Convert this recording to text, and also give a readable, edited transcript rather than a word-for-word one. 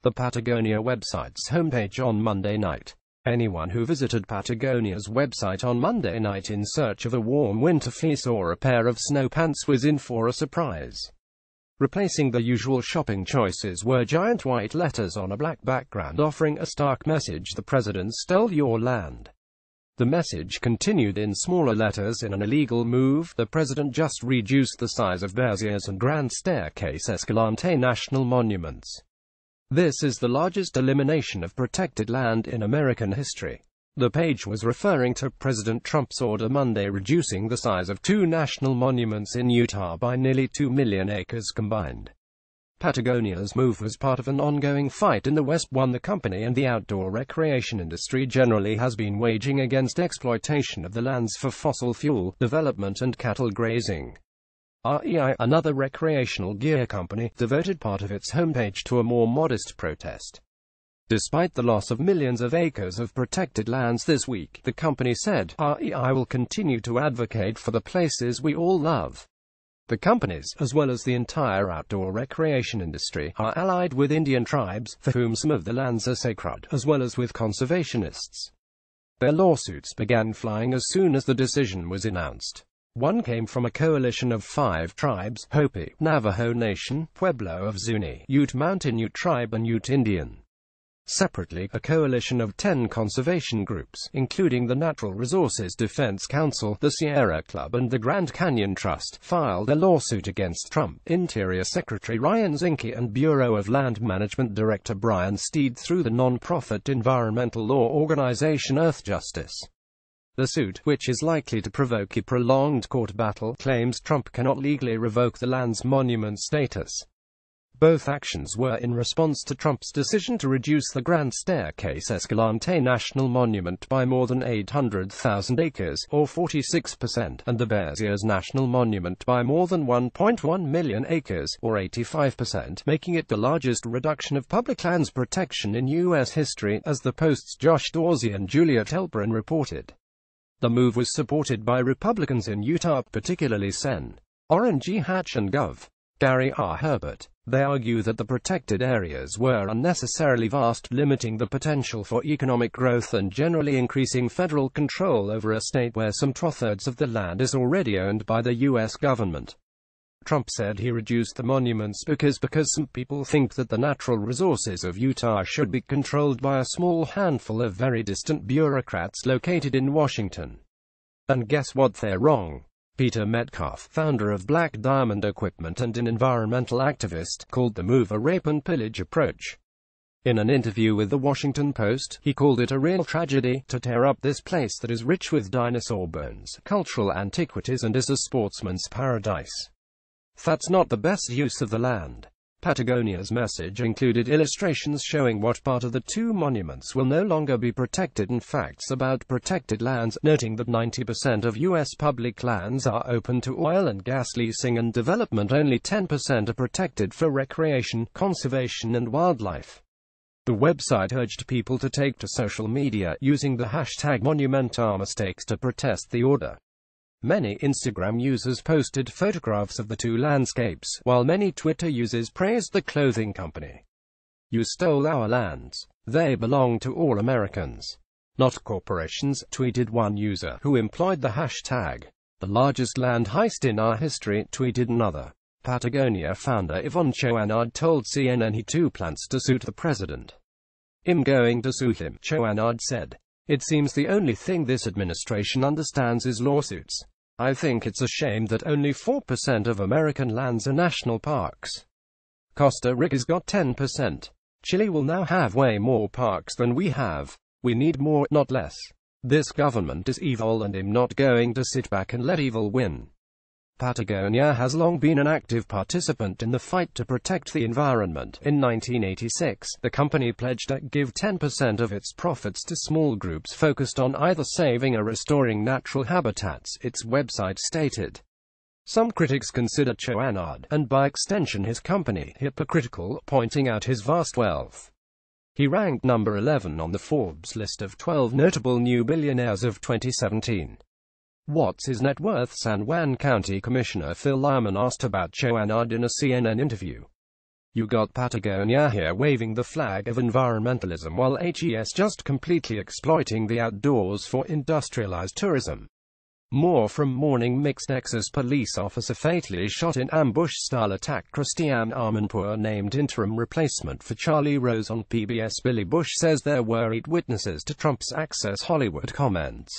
the Patagonia website's homepage on Monday night. Anyone who visited Patagonia's website on Monday night in search of a warm winter fleece or a pair of snow pants was in for a surprise. Replacing the usual shopping choices were giant white letters on a black background offering a stark message: "The president stole your land." The message continued in smaller letters: "In an illegal move, the president just reduced the size of Bears Ears and Grand Staircase Escalante national monuments. This is the largest elimination of protected land in American history." The page was referring to President Trump's order Monday reducing the size of two national monuments in Utah by nearly 2 million acres combined. Patagonia's move was part of an ongoing fight in the West, one the company and the outdoor recreation industry generally has been waging against exploitation of the lands for fossil fuel development and cattle grazing. REI, another recreational gear company, devoted part of its homepage to a more modest protest. Despite the loss of millions of acres of protected lands this week, the company said, "REI will continue to advocate for the places we all love." The companies, as well as the entire outdoor recreation industry, are allied with Indian tribes, for whom some of the lands are sacred, as well as with conservationists. Their lawsuits began flying as soon as the decision was announced. One came from a coalition of 5 tribes: Hopi, Navajo Nation, Pueblo of Zuni, Ute Mountain Ute Tribe and Ute Indian. Separately, a coalition of 10 conservation groups, including the Natural Resources Defense Council, the Sierra Club and the Grand Canyon Trust, filed a lawsuit against Trump, Interior Secretary Ryan Zinke and Bureau of Land Management Director Brian Steed through the non-profit environmental law organization Earth Justice. The suit, which is likely to provoke a prolonged court battle, claims Trump cannot legally revoke the land's monument status. Both actions were in response to Trump's decision to reduce the Grand Staircase Escalante National Monument by more than 800,000 acres, or 46%, and the Bears Ears National Monument by more than 1.1 million acres, or 85%, making it the largest reduction of public lands protection in U.S. history, as the Post's Josh Dorsey and Juliet Elbran reported. The move was supported by Republicans in Utah, particularly Sen. Orrin G. Hatch and Gov. Gary R. Herbert. They argue that the protected areas were unnecessarily vast, limiting the potential for economic growth and generally increasing federal control over a state where some 2/3 of the land is already owned by the U.S. government. Trump said he reduced the monuments because some people think that the natural resources of Utah should be controlled by a small handful of very distant bureaucrats located in Washington. And guess what? They're wrong. Peter Metcalf, founder of Black Diamond Equipment and an environmental activist, called the move a rape and pillage approach. In an interview with the Washington Post, he called it a real tragedy to tear up this place that is rich with dinosaur bones, cultural antiquities and is a sportsman's paradise. That's not the best use of the land. Patagonia's message included illustrations showing what part of the two monuments will no longer be protected and facts about protected lands, noting that 90% of U.S. public lands are open to oil and gas leasing and development. Only 10% are protected for recreation, conservation and wildlife. The website urged people to take to social media, using the hashtag #MonumentarMistakes to protest the order. Many Instagram users posted photographs of the two landscapes, while many Twitter users praised the clothing company. "You stole our lands. They belong to all Americans, not corporations," tweeted one user, who employed the hashtag. "The largest land heist in our history," tweeted another. Patagonia founder Yvon Chouinard told CNN he too plans to suit the president. "I'm going to sue him," Chouinard said. "It seems the only thing this administration understands is lawsuits. I think it's a shame that only 4% of American lands are national parks. Costa Rica's got 10%. Chile will now have way more parks than we have. We need more, not less. This government is evil and I'm not going to sit back and let evil win." Patagonia has long been an active participant in the fight to protect the environment. In 1986, the company pledged to give 10% of its profits to small groups focused on either saving or restoring natural habitats, its website stated. Some critics consider Chouinard, and by extension his company, hypocritical, pointing out his vast wealth. He ranked number 11 on the Forbes list of 12 notable new billionaires of 2017. What's his net worth? San Juan County Commissioner Phil Lyman asked about Chouinard in a CNN interview. You got Patagonia here waving the flag of environmentalism while HES just completely exploiting the outdoors for industrialized tourism. More from morning mix. Texas police officer fatally shot in ambush-style attack. Christiane Amanpour named interim replacement for Charlie Rose on PBS. Billy Bush says there were 8 witnesses to Trump's Access Hollywood comments.